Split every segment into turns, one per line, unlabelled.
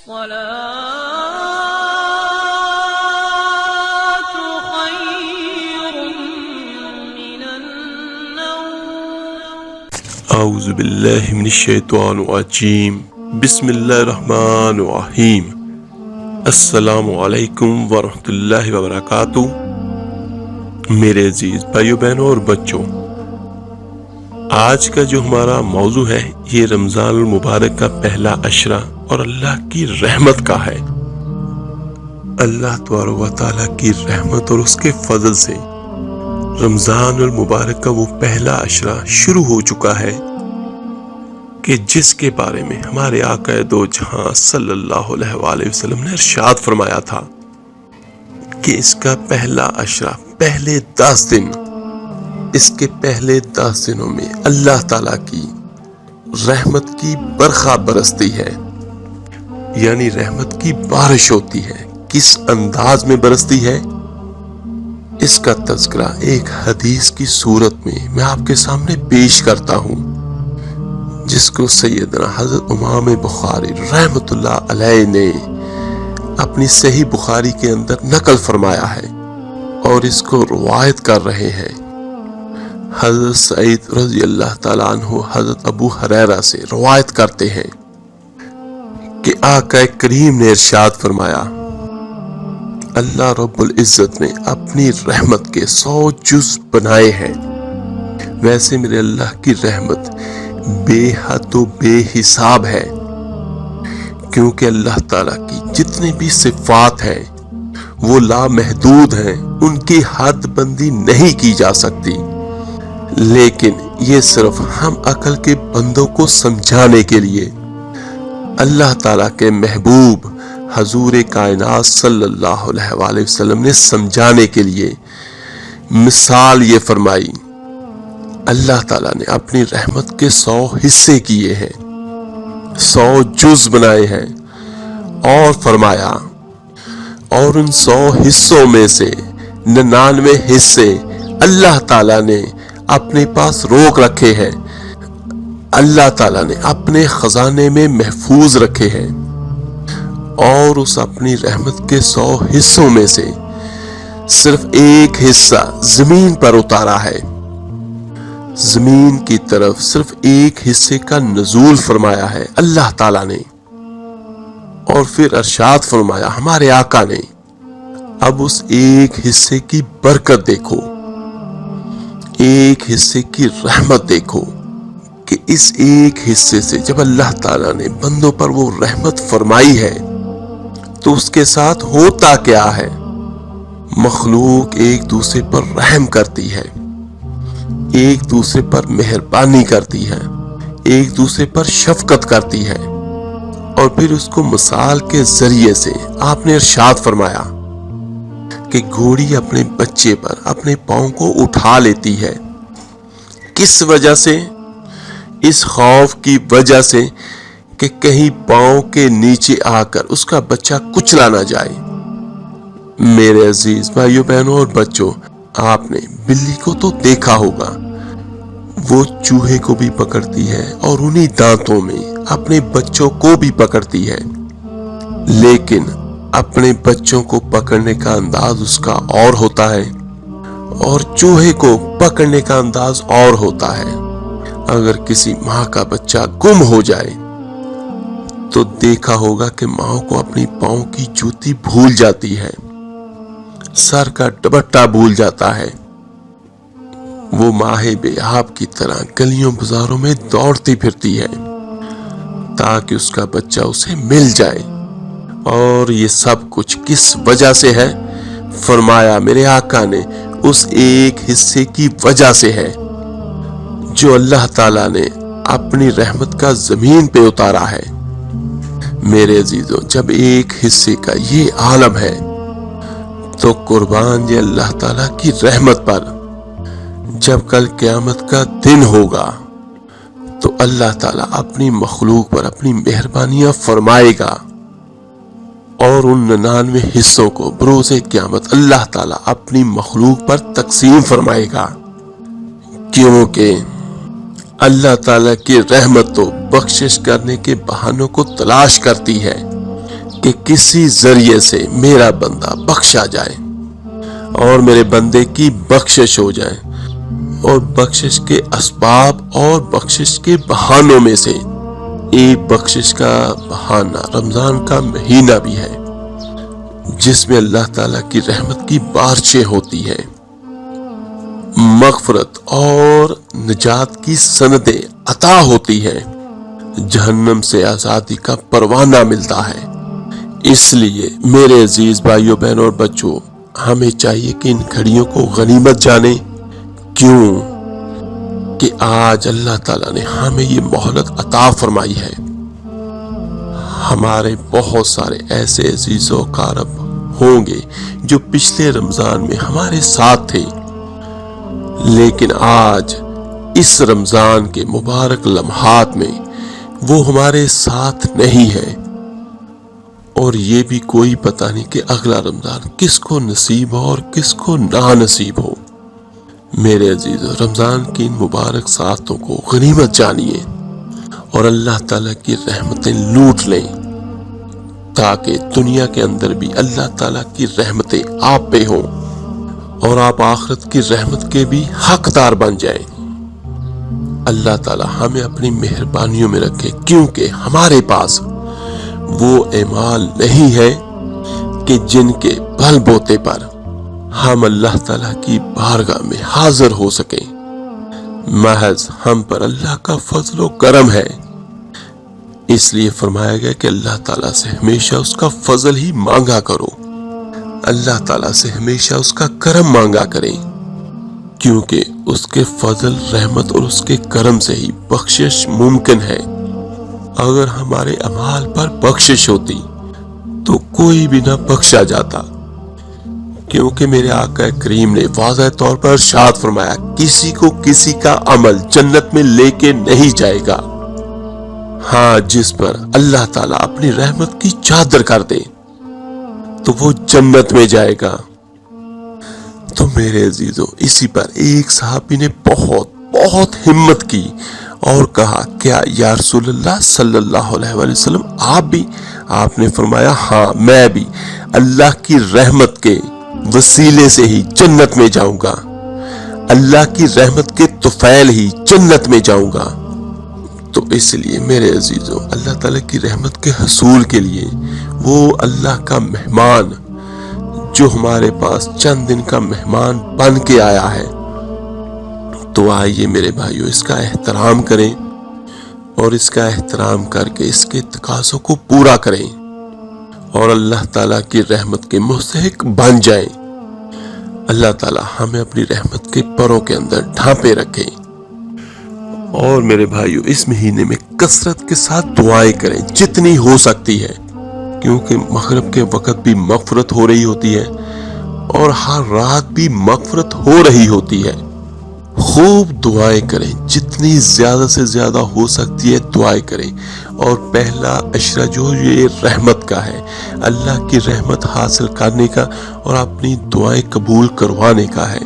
الصلاة خير من النوم.
اعوذ باللہ من الشیطان الرجیم. بسم اللہ الرحمن الرحیم. السلام علیکم ورحمۃ اللہ وبرکاتہ. میرے عزیز بھائیو بہنوں اور بچوں، آج کا جو ہمارا موضوع ہے یہ رمضان المبارک کا پہلا عشرہ اور اللہ کی رحمت کا ہے. اللہ تبارک و تعالیٰ کی رحمت اور اس کے فضل سے رمضان المبارک کا وہ پہلا عشرہ شروع ہو چکا ہے کہ جس کے بارے میں ہمارے آقا دو جہاں صلی اللہ علیہ وآلہ وسلم نے ارشاد فرمایا تھا کہ اس کا پہلا عشرہ، پہلے 10 دن، اس کے پہلے 10 دنوں میں اللہ تعالیٰ کی رحمت کی برخا برستی ہے، یعنی رحمت کی بارش ہوتی ہے. کس انداز میں برستی ہے اس کا تذکرہ ایک حدیث کی صورت میں آپ کے سامنے پیش کرتا ہوں، جس کو سیدنا حضرت امام بخاری رحمت اللہ علیہ نے اپنی صحیح بخاری کے اندر نقل فرمایا ہے اور اس کو روایت کر رہے ہیں حضرت سعید رضی اللہ تعالیٰ عنہ. حضرت ابو ہریرہ سے روایت کرتے ہیں کہ آقا کریم نے ارشاد فرمایا، اللہ رب العزت نے اپنی رحمت کے 100 جز بنائے ہیں. ویسے میرے اللہ کی رحمت بے حد و بے حساب ہے، کیونکہ اللہ تعالیٰ کی جتنی بھی صفات ہیں وہ لامحدود ہیں، ان کی حد بندی نہیں کی جا سکتی. لیکن یہ صرف ہم عقل کے بندوں کو سمجھانے کے لیے اللہ تعالیٰ کے محبوب حضور کائنات صلی اللہ علیہ وآلہ وسلم نے سمجھانے کے لیے مثال یہ فرمائی. اللہ تعالیٰ نے اپنی رحمت کے 100 حصے کیے ہیں، 100 جز بنائے ہیں، اور فرمایا اور ان 100 حصوں میں سے 99 حصے اللہ تعالیٰ نے اپنے پاس روک رکھے ہیں، اللہ تعالیٰ نے اپنے خزانے میں محفوظ رکھے ہیں. اور اس اپنی رحمت کے 100 حصوں میں سے صرف ایک حصہ زمین پر اتارا ہے، زمین کی طرف صرف ایک حصے کا نزول فرمایا ہے اللہ تعالیٰ نے. اور پھر ارشاد فرمایا ہمارے آقا نے، اب اس ایک حصے کی برکت دیکھو، ایک حصے کی رحمت دیکھو کہ اس ایک حصے سے جب اللہ تعالیٰ نے بندوں پر وہ رحمت فرمائی ہے تو اس کے ساتھ ہوتا کیا ہے؟ مخلوق ایک دوسرے پر رحم کرتی ہے، ایک دوسرے پر مہربانی کرتی ہے، ایک دوسرے پر شفقت کرتی ہے. اور پھر اس کو مثال کے ذریعے سے آپ نے ارشاد فرمایا کہ گھوڑی اپنے بچے پر اپنے پاؤں کو اٹھا لیتی ہے. کس وجہ سے؟ اس خوف کی وجہ سے کہ کہیں پاؤں کے نیچے آ کر اس کا بچہ کچلا نہ جائے. میرے عزیز بھائیوں بہنوں اور بچوں، آپ نے بلی کو تو دیکھا ہوگا، وہ چوہے کو بھی پکڑتی ہے اور انہی دانتوں میں اپنے بچوں کو بھی پکڑتی ہے، لیکن اپنے بچوں کو پکڑنے کا انداز اس کا اور ہوتا ہے اور چوہے کو پکڑنے کا انداز اور ہوتا ہے. اگر کسی ماں کا بچہ گم ہو جائے تو دیکھا ہوگا کہ ماں کو اپنی پاؤں کی جوتی بھول جاتی ہے، سر کا دوپٹہ بھول جاتا ہے. وہ ماہ بے آب کی طرح گلیوں بازاروں میں دوڑتی پھرتی ہے تاکہ اس کا بچہ اسے مل جائے. اور یہ سب کچھ کس وجہ سے ہے؟ فرمایا میرے آقا نے اس ایک حصے کی وجہ سے ہے جو اللہ تعالیٰ نے اپنی رحمت کا زمین پہ اتارا ہے. میرے عزیزوں، جب ایک حصے کا یہ عالم ہے تو قربان یہ اللہ تعالیٰ کی رحمت پر جب کل قیامت کا دن ہوگا تو اللہ تعالیٰ اپنی مخلوق پر اپنی مہربانیاں فرمائے گا اور ان 99 حصوں کو بروز قیامت اللہ تعالیٰ اپنی مخلوق پر تقسیم فرمائے گا. کیونکہ اللہ تعالیٰ کی رحمت تو بخشش کرنے کے بہانوں کو تلاش کرتی ہے، کہ کسی ذریعے سے میرا بندہ بخشا جائے اور میرے بندے کی بخشش ہو جائے، اور بخشش کے اسباب اور بخشش کے بہانوں میں سے ایک بخشش کا بہانہ رمضان کا مہینہ بھی ہے، جس میں اللہ تعالیٰ کی رحمت کی بارشیں ہوتی ہیں، مغفرت اور نجات کی سندیں عطا ہوتی ہیں، جہنم سے آزادی کا پروانہ ملتا ہے۔ اس لیے میرے عزیز بھائیوں، بہنوں اور بچوں، ہمیں چاہیے کہ ان گھڑیوں کو غنیمت جانیں۔ کیوں کہ آج اللہ تعالیٰ نے ہمیں یہ مہلت عطا فرمائی ہے۔ ہمارے بہت سارے ایسے عزیز و اقارب ہوں گے جو پچھلے رمضان میں ہمارے ساتھ تھے، لیکن آج اس رمضان کے مبارک لمحات میں وہ ہمارے ساتھ نہیں ہے، اور یہ بھی کوئی پتہ نہیں کہ اگلا رمضان کس کو نصیب ہو اور کس کو نا نصیب ہو۔ میرے عزیزو، رمضان کی ان مبارک ساعتوں کو غنیمت جانیے اور اللہ تعالیٰ کی رحمتیں لوٹ لیں، تاکہ دنیا کے اندر بھی اللہ تعالیٰ کی رحمتیں آپ پہ ہوں اور آپ آخرت کی رحمت کے بھی حقدار بن جائیں۔ اللہ تعالیٰ ہمیں اپنی مہربانیوں میں رکھے، کیونکہ ہمارے پاس وہ اعمال نہیں ہے کہ جن کے بل بوتے پر ہم اللہ تعالیٰ کی بارگاہ میں حاضر ہو سکیں۔ محض ہم پر اللہ کا فضل و کرم ہے، اس لیے فرمایا گیا کہ اللہ تعالیٰ سے ہمیشہ اس کا فضل ہی مانگا کرو، اللہ تعالیٰ سے ہمیشہ اس کا کرم مانگا کریں، کیونکہ اس کے فضل، رحمت اور اس کے کرم سے ہی بخشش ممکن ہے۔ اگر ہمارے اعمال پر بخشش ہوتی تو کوئی بھی نہ بخشا جاتا، کیونکہ میرے آقا کریم نے واضح طور پر ارشاد فرمایا، کسی کو کسی کا عمل جنت میں لے کے نہیں جائے گا، ہاں جس پر اللہ تعالیٰ اپنی رحمت کی چادر کر دے تو وہ جنت میں جائے گا۔ تو میرے عزیزو، اسی پر ایک صحابی نے بہت ہمت کی اور کہا، کیا یا رسول اللہ صلی اللہ علیہ وآلہ وسلم آپ بھی؟ آپ نے فرمایا، ہاں میں بھی اللہ کی رحمت کے وسیلے سے ہی جنت میں جاؤں گا، اللہ کی رحمت کے طفیل ہی جنت میں جاؤں گا۔ تو اس لیے میرے عزیزو، اللہ تعالیٰ کی رحمت کے حصول کے لیے وہ اللہ کا مہمان جو ہمارے پاس چند دن کا مہمان بن کے آیا ہے، تو آئیے میرے بھائیو اس کا احترام کریں اور اس کا احترام کر کے اس کے تقاضوں کو پورا کریں اور اللہ تعالیٰ کی رحمت کے مستحق بن جائیں۔ اللہ تعالیٰ ہمیں اپنی رحمت کے پروں کے اندر ڈھانپے رکھے۔ اور میرے بھائیو، اس مہینے میں کثرت کے ساتھ دعائیں کریں جتنی ہو سکتی ہے، کیونکہ مغرب کے وقت بھی مغفرت ہو رہی ہوتی ہے اور ہر رات بھی مغفرت ہو رہی ہوتی ہے۔ خوب دعائیں کریں، جتنی زیادہ سے زیادہ ہو سکتی ہے دعائیں کریں، اور پہلا عشرہ جو یہ رحمت کا ہے، اللہ کی رحمت حاصل کرنے کا اور اپنی دعائیں قبول کروانے کا ہے۔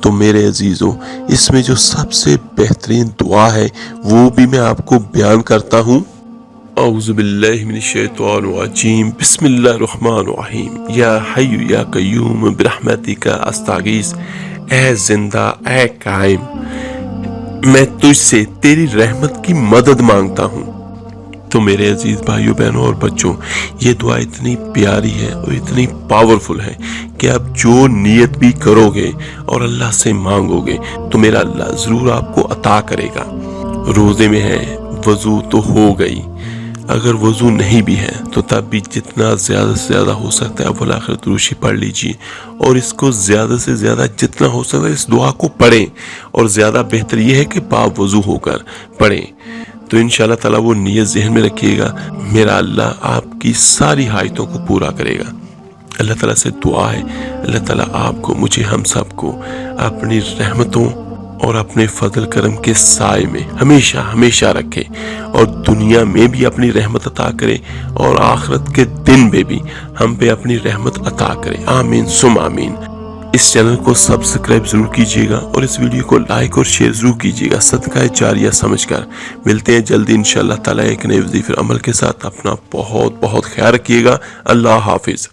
تو میرے عزیزوں، اس میں جو سب سے بہترین دعا ہے وہ بھی میں آپ کو بیان کرتا ہوں۔ اعوذ باللہ من الشیطان الرجیم، بسم اللہ الرحمن الرحیم، یا حی یا قیوم برحمتک استغیث، اے زندہ اے قائم، میں تجھ سے تیری رحمت کی مدد مانگتا ہوں۔ تو میرے عزیز بھائیوں، بہنوں اور بچوں، یہ دعا اتنی پیاری ہے اور اتنی پاورفل ہے کہ آپ جو نیت بھی کرو گے اور اللہ سے مانگو گے تو میرا اللہ ضرور آپ کو عطا کرے گا۔ روزے میں ہے، وضو تو ہو گئی، اگر وضو نہیں بھی ہے تو تب بھی جتنا زیادہ سے زیادہ ہو سکتا ہے اول آخر دروشی پڑھ لیجیے، اور اس کو زیادہ سے زیادہ جتنا ہو سکتا ہے اس دعا کو پڑھیں، اور زیادہ بہتر یہ ہے کہ پاک وضو ہو کر پڑھیں۔ تو انشاءاللہ تعالیٰ وہ نیت ذہن میں رکھیے گا، میرا اللہ آپ کی ساری حاجتوں کو پورا کرے گا۔ اللہ تعالیٰ سے دعا ہے، اللہ تعالیٰ آپ کو، مجھے، ہم سب کو اپنی رحمتوں اور اپنے فضل کرم کے سائے میں ہمیشہ ہمیشہ رکھے، اور دنیا میں بھی اپنی رحمت عطا کرے اور آخرت کے دن میں بھی ہم پہ اپنی رحمت عطا کرے۔ آمین ثم آمین۔ اس چینل کو سبسکرائب ضرور کیجیے گا اور اس ویڈیو کو لائک اور شیئر ضرور کیجیے گا صدقہ جاریہ سمجھ کر۔ ملتے ہیں جلدی انشاءاللہ تعالیٰ ایک نئے وظیفے عمل کے ساتھ۔ اپنا بہت بہت خیال رکھیے گا۔ اللہ حافظ۔